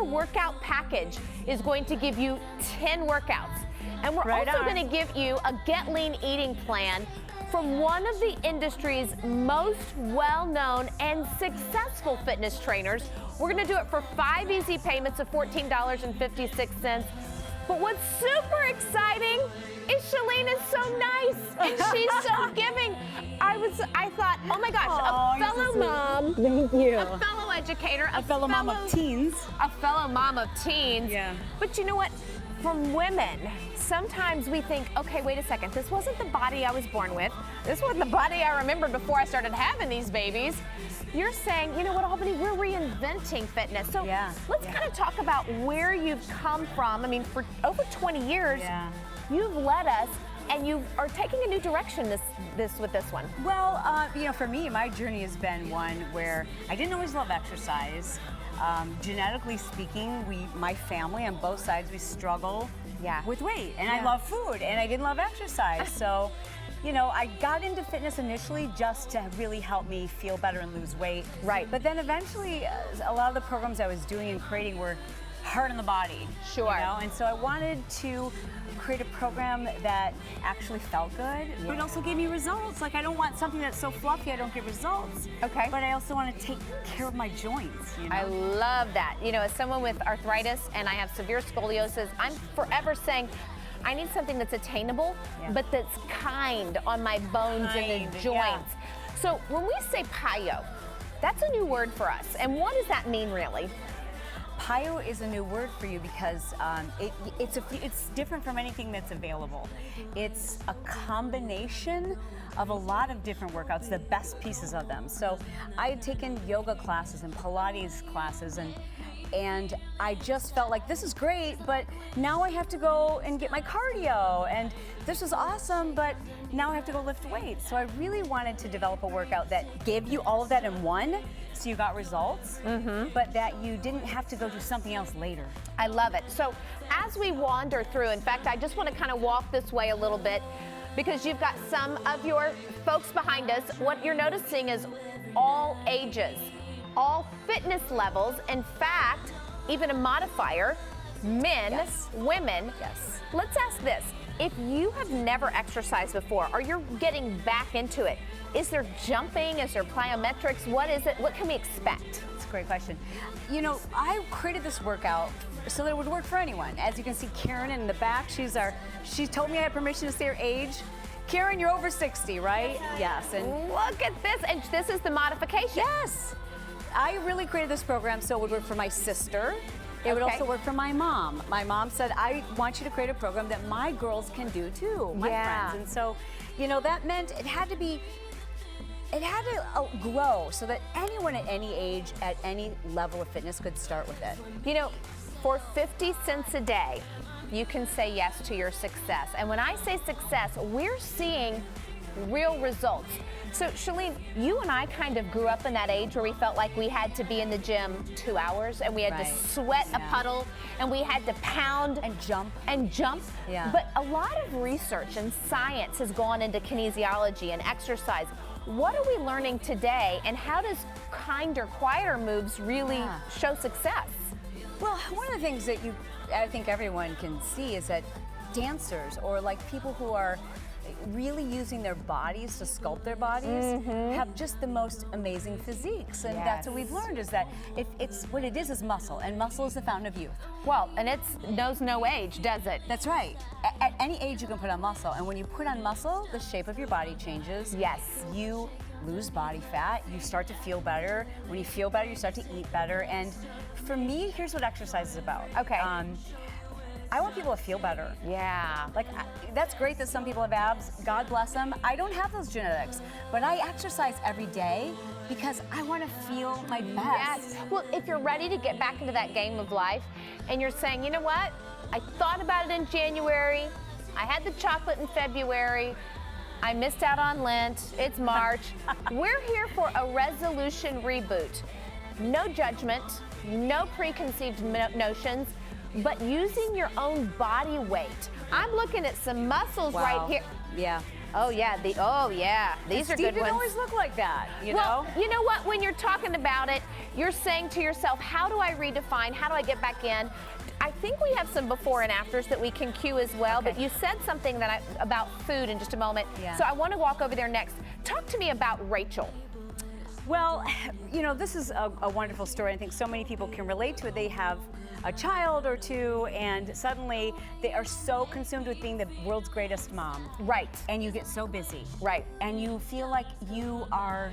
entire workout package is going to give you 10 workouts. And we're also going to give you a Get Lean eating plan from one of the industry's most well-known and successful fitness trainers. We're going to do it for 5 easy payments of $14.56. But what's super exciting is Chalene is so nice and she's so giving. I thought, oh my gosh, a fellow mom. Thank you. A fellow educator. A fellow mom of teens. A fellow mom of teens. Yeah. But you know what? From women, sometimes we think, okay, wait a second, this wasn't the body I was born with. This wasn't the body I remembered before I started having these babies. You're saying, you know what, Albany, we're reinventing fitness. So let's kind of talk about where you've come from. I mean, for over 20 years, you've led us, and you are taking a new direction with this one. Well, you know, for me, my journey has been one where I didn't always love exercise. Genetically speaking, my family on both sides, we struggle with weight. And I love food, and I didn't love exercise. So, you know, I got into fitness initially just to really help me feel better and lose weight. Right. But then eventually, a lot of the programs I was doing and creating were hard on the body. Sure. You know? And so I wanted to create a program that actually felt good, but also gave me results. Like, I don't want something that's so fluffy I don't get results. Okay. But I also want to take care of my joints, you know? I love that. You know, as someone with arthritis and I have severe scoliosis, I'm forever saying, I need something that's attainable, but that's kind on my bones and the joints. So when we say PiYo, that's a new word for us. And what does that mean, really? PiYo is a new word for you because it's different from anything that's available. It's a combination of a lot of different workouts, the best pieces of them. So I had taken yoga classes and Pilates classes, and I just felt like this is great, but now I have to go and get my cardio, and this is awesome, but now I have to go lift weights. So I really wanted to develop a workout that gave you all of that in one, so you got results, but that you didn't have to go do something else later. I love it. So as we wander through, in fact, I just want to kind of walk this way a little bit because you've got some of your folks behind us. What you're noticing is all ages, all fitness levels. In fact, even a modifier, men, women. Let's ask this. If you have never exercised before or you're getting back into it, is there jumping? Is there plyometrics? What is it? What can we expect? That's a great question. You know, I created this workout so that it would work for anyone. As you can see, Karen in the back, she told me I had permission to say her age. Karen, you're over 60, right? Yes. And look at this, and this is the modification. Yes. I really created this program so it would work for my sister. It would also work for my mom. My mom said, I want you to create a program that my girls can do too, my friends. And so, you know, that meant it had to grow so that anyone at any age, at any level of fitness could start with it. You know, for 50 cents a day, you can say yes to your success. And when I say success, we're seeing real results. So Chalene, you and I kind of grew up in that age where we felt like we had to be in the gym 2 hours and we had to sweat a puddle and we had to pound and jump. But a lot of research and science has gone into kinesiology and exercise. What are we learning today, and how does kinder, quieter moves really show success? Well, one of the things that I think everyone can see is that dancers or like people who are really using their bodies to sculpt their bodies have just the most amazing physiques. And that's what we've learned, is that what it is muscle, and muscle is the fountain of youth. Well, and it knows no age, does it? That's right. At any age you can put on muscle, and when you put on muscle, the shape of your body changes. You lose body fat, you start to feel better. When you feel better, you start to eat better. And for me, here's what exercise is about. Okay. I want people to feel better. Yeah. Like, that's great that some people have abs. God bless them. I don't have those genetics, but I exercise every day because I want to feel my best. Yes. Well, if you're ready to get back into that game of life and you're saying, you know what? I thought about it in January. I had the chocolate in February. I missed out on Lent. It's March. We're here for a resolution reboot. No judgment, no preconceived notions, but using your own body weight. I'm looking at some muscles right here. Yeah. Oh yeah, these are Steve good didn't ones. always look like that, you Well, know? you know what? When you're talking about it, you're saying to yourself, how do I redefine? How do I get back in? I think we have some before and afters that we can cue as well, Okay. but you said something about food in just a moment. Yeah. So I want to walk over there next. Talk to me about Rachel. Well, you know, this is a wonderful story. I think so many people can relate to it. They have a child or two, and suddenly they are so consumed with being the world's greatest mom. Right. And you get so busy. Right. And you feel like you are,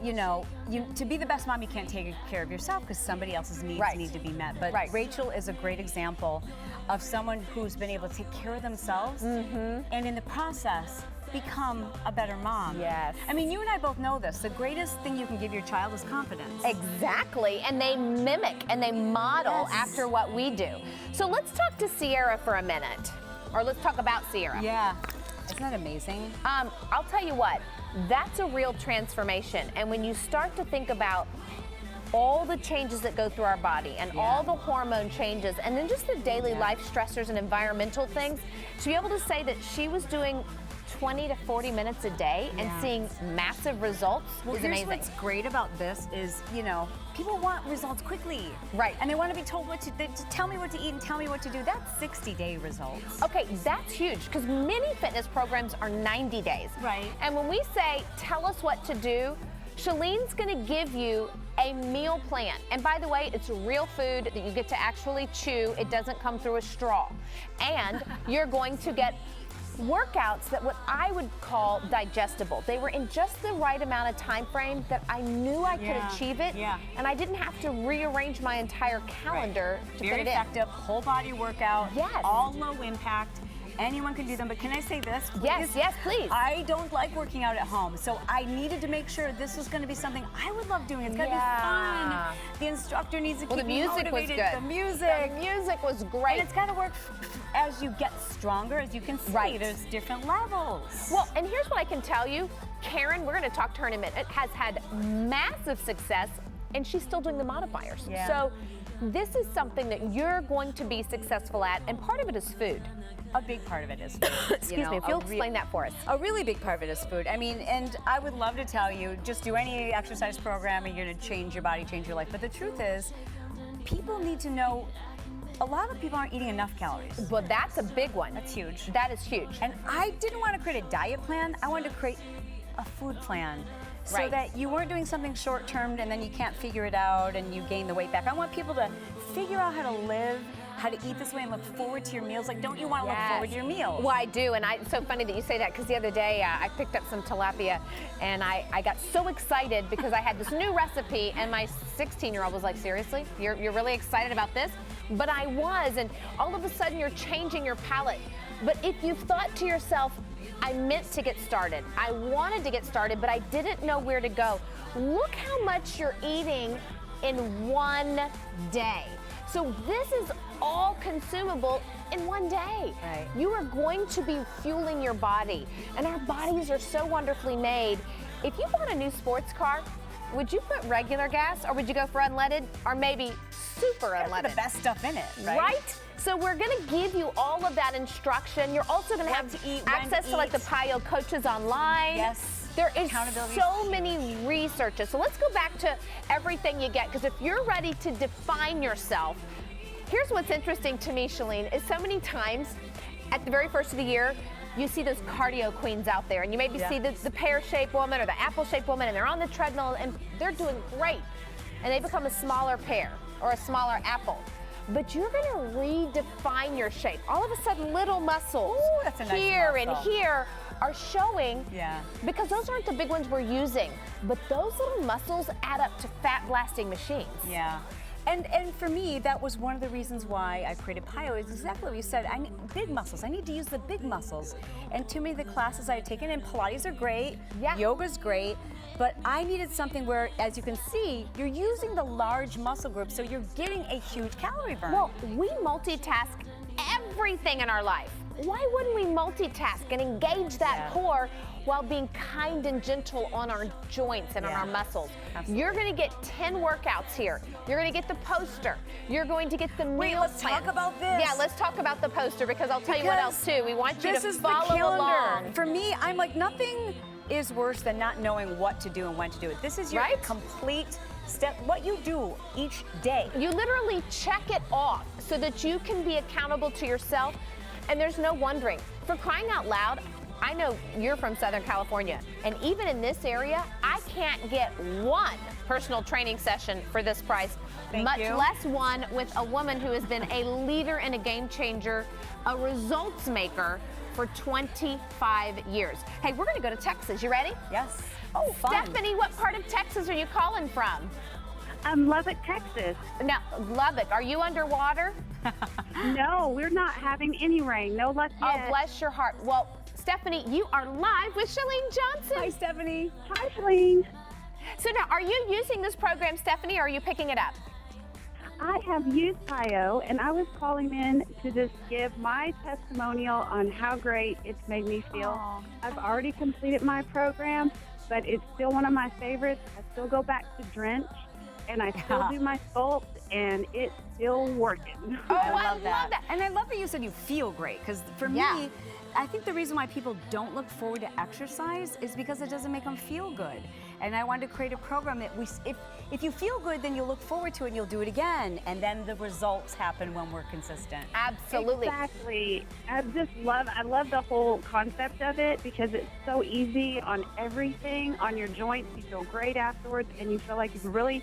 you know, to be the best mom, you can't take care of yourself because somebody else's needs Right. need to be met. But Right. Rachel is a great example of someone who's been able to take care of themselves and in the process become a better mom. Yes. I mean, you and I both know this. The greatest thing you can give your child is confidence. Exactly, and they mimic and they model Yes. after what we do. So let's talk to Sierra for a minute, or let's talk about Sierra. Yeah. Isn't that amazing? I'll tell you what, that's a real transformation. And when you start to think about all the changes that go through our body and all the hormone changes and then just the daily life stressors and environmental things, to be able to say that she was doing 20 to 40 minutes a day and seeing massive results is Here's amazing. what's great about this is, you know, people want results quickly. Right. And they want to be told to tell me what to eat and tell me what to do. That's 60-day results. Okay, that's huge because many fitness programs are 90 days. Right. And when we say, tell us what to do, Chalene's gonna give you a meal plan. And by the way, it's real food that you get to actually chew. It doesn't come through a straw. And you're going to get workouts that what I would call digestible. They were in just the right amount of time frame that I knew I could achieve it. Yeah. And I didn't have to rearrange my entire calendar to Very fit it effective, whole body workout. Yes. All low impact. Anyone can do them, but can I say this? Yes, yes, please. I don't like working out at home, so I needed to make sure this was going to be something I would love doing. It's got to be fun. The instructor needs to keep the me music was motivated. good. The music. The music was great. And it's got to work as you get stronger, as you can see. Right. There's different levels. Well, and here's what I can tell you. Karen, we're going to talk to her in a minute, has had massive success, and she's still doing the modifiers. Yeah. So this is something that you're going to be successful at, and part of it is food. A big part of it is food. Excuse me, if you'll explain that for us. A really big part of it is food. I mean, and I would love to tell you, just do any exercise program and you're going to change your body, change your life. But the truth is, people need to know a lot of people aren't eating enough calories. But that's a big one. That's huge. That is huge. And I didn't want to create a diet plan. I wanted to create a food plan. So Right. that you weren't doing something short-term and then you can't figure it out and you gain the weight back. I want people to figure out how to live, how to eat this way and look forward to your meals. Like, don't you want to look forward to your meals? Well, I do, and it's so funny that you say that because the other day I picked up some tilapia, and I got so excited because I had this new recipe, and my 16-year-old was like, seriously? You're really excited about this? But I was, and all of a sudden you're changing your palate. But if you've thought to yourself, I meant to get started, I wanted to get started, but I didn't know where to go, look how much you're eating in one day. So this is all consumable in one day. Right. You are going to be fueling your body, and our bodies are so wonderfully made. If you bought a new sports car, would you put regular gas, or would you go for unleaded, or maybe super That's unleaded? the best stuff in it, right? Right? So we're going to give you all of that instruction. You're also going to have to eat, when access to to like the eat. PiYo coaches online. Yes. There is Accountability so is many researches. So let's go back to everything you get, because if you're ready to define yourself, here's what's interesting to me, Chalene, is so many times at the very first of the year, you see those cardio queens out there, and you maybe see the pear-shaped woman or the apple-shaped woman, and they're on the treadmill, and they're doing great. And they become a smaller pear or a smaller apple. But you're going to redefine your shape. All of a sudden, little muscles Ooh, that's a nice here and muscle. here are showing, Yeah. because those aren't the big ones we're using. But those little muscles add up to fat-blasting machines. Yeah. And for me, that was one of the reasons why I created PiYo, is exactly what you said. I need big muscles. I need to use the big muscles. And too many of the classes I had taken, and Pilates are great, yoga's great, but I needed something where, as you can see, you're using the large muscle group, so you're getting a huge calorie burn. Well, we multitask everything in our life. Why wouldn't we multitask and engage that core while being kind and gentle on our joints and on our muscles. Absolutely. You're going to get 10 workouts here. You're going to get the poster. You're going to get the meal plan. Let's talk about this. Yeah, let's talk about the poster because I'll tell you what else too. We want you to follow along. For me, I'm like, nothing is worse than not knowing what to do and when to do it. This is your complete step, what you do each day. You literally check it off so that you can be accountable to yourself, and there's no wondering. For crying out loud, I know you're from Southern California, and even in this area, I can't get one personal training session for this price, much less one with a woman who has been a leader and a game changer, a results maker for 25 years. Hey, we're gonna go to Texas. You ready? Yes. Oh, Stephanie, what part of Texas are you calling from? Lubbock, Texas. Now, Lubbock, are you underwater? No, we're not having any rain. No luck yet. Oh, bless your heart. Well, Stephanie, you are live with Chalene Johnson. Hi, Stephanie. Hi, Chalene. So now, are you using this program, Stephanie, or are you picking it up? I have used PiYo, and I was calling in to just give my testimonial on how great it's made me feel. Aww. I've already completed my program, but it's still one of my favorites. I still go back to Drench, and I still do my sculpt, and it's still working. Oh, I love that. And I love that you said you feel great, because for me, I think the reason why people don't look forward to exercise is because it doesn't make them feel good. And I wanted to create a program that if you feel good, then you'll look forward to it and you'll do it again. And then the results happen when we're consistent. Absolutely. Exactly. I love the whole concept of it because it's so easy on everything, on your joints. You feel great afterwards and you feel like you've really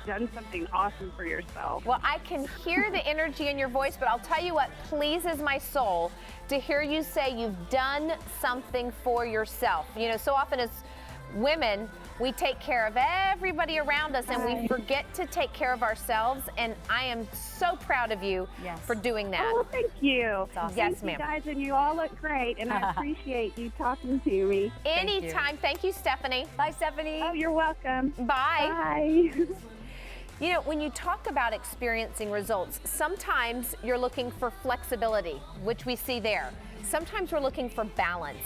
done something awesome for yourself. Well, I can hear the energy in your voice, but I'll tell you what pleases my soul to hear you say you've done something for yourself. You know, so often as women, we take care of everybody around us and we forget to take care of ourselves, and I am so proud of you for doing that. Oh, thank you. Awesome. Thank Yes, ma'am. you guys, and you all look great, and I appreciate you talking to me. Anytime. Thank you, Stephanie. Bye, Stephanie. Oh, you're welcome. Bye. Bye. You know, when you talk about experiencing results, sometimes you're looking for flexibility, which we see there. Sometimes we're looking for balance.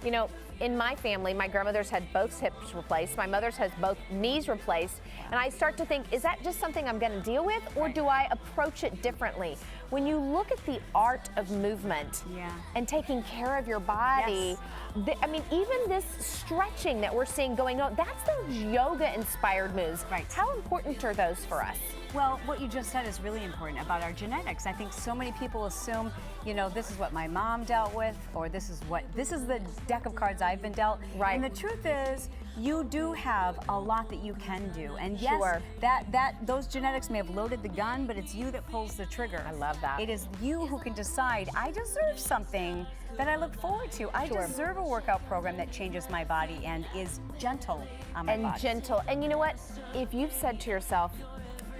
You know, in my family, my grandmother's had both hips replaced, my mother's has both knees replaced, and I start to think, is that just something I'm gonna deal with, or do I approach it differently? When you look at the art of movement and taking care of your body, I mean, even this stretching that we're seeing going on, that's those yoga-inspired moves. Right. How important are those for us? Well, what you just said is really important about our genetics. I think so many people assume, you know, this is what my mom dealt with, or this is the deck of cards I've been dealt. Right. And the truth is, you do have a lot that you can do. And yes, Sure. those genetics may have loaded the gun, but it's you that pulls the trigger. I love that. It is you who can decide, I deserve something that I look forward to. I deserve a workout program that changes my body and is gentle on my body. And you know what? If you've said to yourself,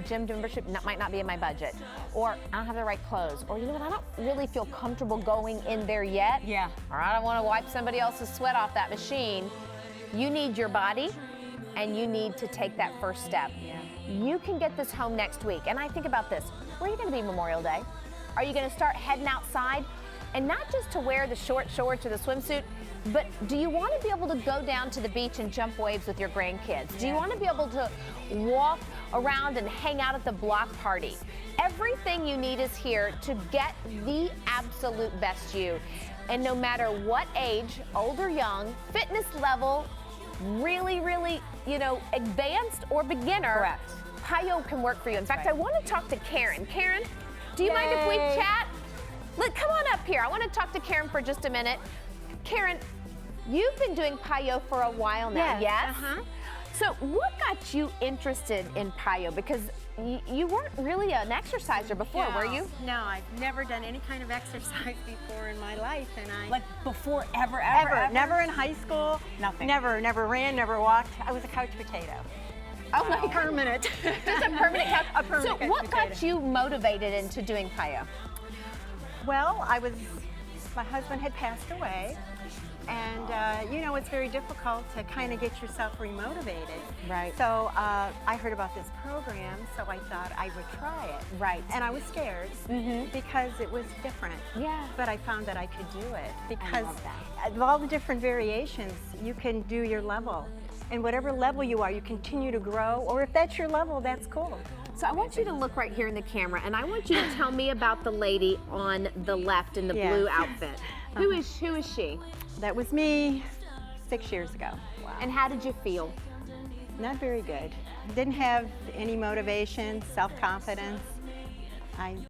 gym membership might not be in my budget, or I don't have the right clothes, or you know what, I don't really feel comfortable going in there yet, or I don't want to wipe somebody else's sweat off that machine, you need your body and you need to take that first step. You can get this home next week. And I think about this, where are you going to be Memorial Day? Are you going to start heading outside? And not just to wear the short shorts or the swimsuit, but do you want to be able to go down to the beach and jump waves with your grandkids? Do you want to be able to walk around and hang out at the block party? Everything you need is here to get the absolute best you. And no matter what age, old or young, fitness level, really, you know, advanced or beginner, PiYo can work for you. In fact, I want to talk to Karen. Karen, do you mind if we chat? Look, come on up here. I want to talk to Karen for just a minute. Karen, you've been doing PiYo for a while now, yes? So what got you interested in PiYo? Because you weren't really an exerciser before, were you? No, I've never done any kind of exercise before in my life, and Like before, ever? never in high school. Nothing. Never ran, never walked. I was a couch potato. Oh my Permanent. Just a permanent couch. A permanent So couch what potato. got you motivated into doing PiYo? Well, my husband had passed away, And you know, it's very difficult to kind of get yourself remotivated. Right. So I heard about this program, so I thought I would try it. Right. And I was scared because it was different. Yeah. But I found that I could do it because love that. of all the different variations, you can do your level. And whatever level you are, you continue to grow, or if that's your level, that's cool. So I want you to look right here in the camera, and I want you to tell me about the lady on the left in the Yes. blue outfit. Who is she? That was me 6 years ago. And how did you feel? Not very good. Didn't have any motivation, self-confidence. I